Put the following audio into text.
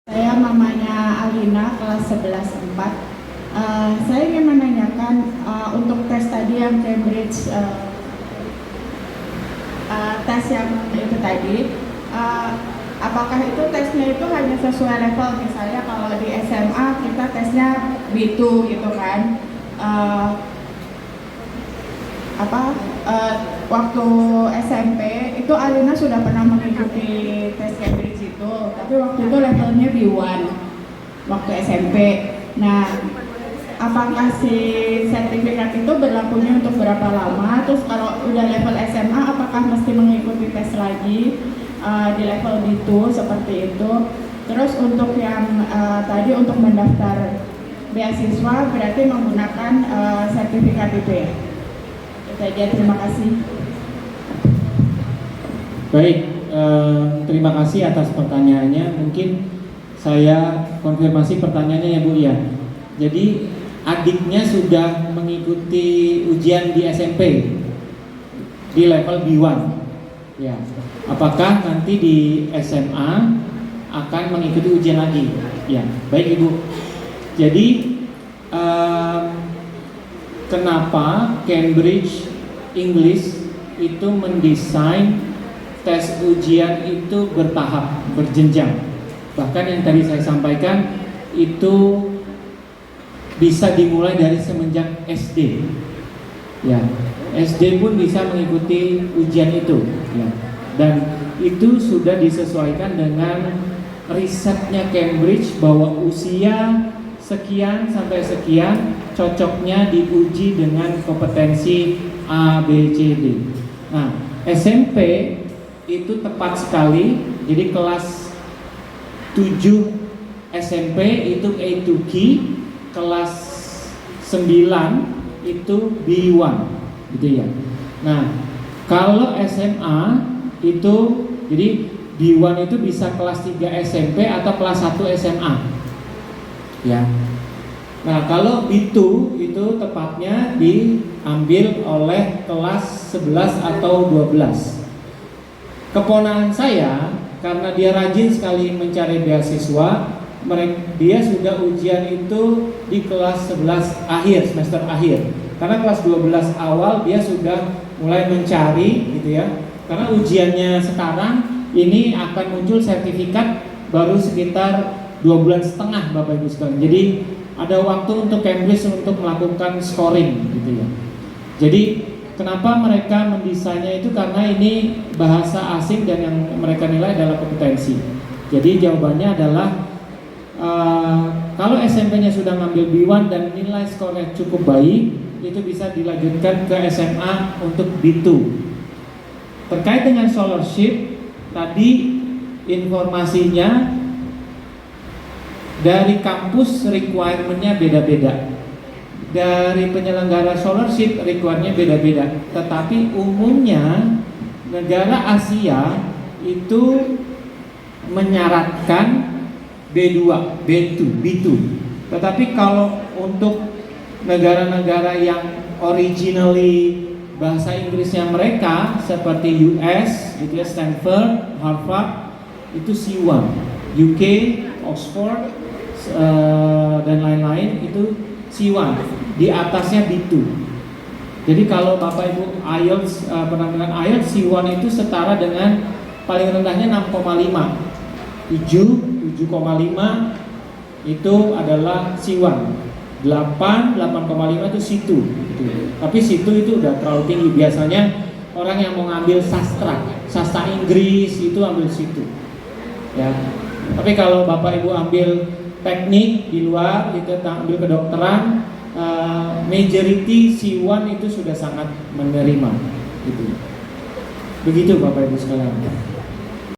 Saya mamanya Alina, kelas 11-4. Saya ingin menanyakan untuk tes tadi yang Cambridge, tes yang itu tadi, apakah itu tesnya itu hanya sesuai level? Misalnya kalau di SMA kita tesnya B2 gitu kan, waktu SMP itu Alina sudah pernah mengikuti tes Cambridge itu, tapi waktu itu levelnya B1 waktu SMP. Nah, apakah si sertifikat itu berlakunya untuk berapa lama? Terus kalau udah level SMA, apakah mesti mengikuti tes lagi di level B2 seperti itu? Terus untuk yang tadi untuk mendaftar beasiswa berarti menggunakan sertifikat itu ya? Itu aja, terima kasih. Baik, terima kasih atas pertanyaannya. Mungkin saya konfirmasi pertanyaannya ya Bu ya. Jadi adiknya sudah mengikuti ujian di SMP di level B1 ya. Apakah nanti di SMA akan mengikuti ujian lagi? Ya, baik Ibu. Jadi kenapa Cambridge English itu mendesain tes ujian itu bertahap, berjenjang. Bahkan yang tadi saya sampaikan itu bisa dimulai dari semenjak SD. Ya, SD pun bisa mengikuti ujian itu. Ya. Dan itu sudah disesuaikan dengan risetnya Cambridge bahwa usia sekian sampai sekian cocoknya diuji dengan kompetensi A, B, C, D. Nah, SMP itu tepat sekali. Jadi kelas 7 SMP itu A2K, kelas 9 itu B1 gitu ya. Nah, kalau SMA itu jadi B1 itu bisa kelas 3 SMP atau kelas 1 SMA. Ya. Nah, kalau B2 itu tepatnya diambil oleh kelas 11 atau 12. Keponakan saya, karena dia rajin sekali mencari beasiswa, dia sudah ujian itu di kelas 11 akhir, semester akhir. Karena kelas 12 awal dia sudah mulai mencari gitu ya. Karena ujiannya sekarang ini akan muncul sertifikat baru sekitar 2,5 bulan Bapak Ibu sekalian. Jadi ada waktu untuk Cambridge untuk melakukan scoring gitu ya. Jadi kenapa mereka mendesainnya itu karena ini bahasa asing dan yang mereka nilai adalah kompetensi. Jadi jawabannya adalah kalau SMP-nya sudah ngambil B1 dan nilai skornya cukup baik, itu bisa dilanjutkan ke SMA untuk B2. Terkait dengan scholarship, tadi informasinya dari kampus requirement-nya beda-beda. Dari penyelenggara scholarship requirement-nya beda-beda. Tetapi umumnya negara Asia itu menyaratkan B2, B2, B2. Tetapi kalau untuk negara-negara yang originally bahasa Inggrisnya mereka seperti US, itu ya Stanford, Harvard, itu C1. UK, Oxford, dan lain-lain itu C1. Di atasnya B2. Jadi kalau Bapak Ibu IELTS pernah dengar IELTS C1 itu setara dengan paling rendahnya 6,5. 7,5 itu adalah C1. 8,5 itu C2 gitu. Tapi C2 itu udah terlalu tinggi. Biasanya orang yang mau ngambil sastra Inggris itu ambil C2. Ya. Tapi kalau Bapak Ibu ambil teknik di luar gitu, ambil kedokteran, majority C1 itu sudah sangat menerima gitu. Begitu Bapak Ibu sekalian.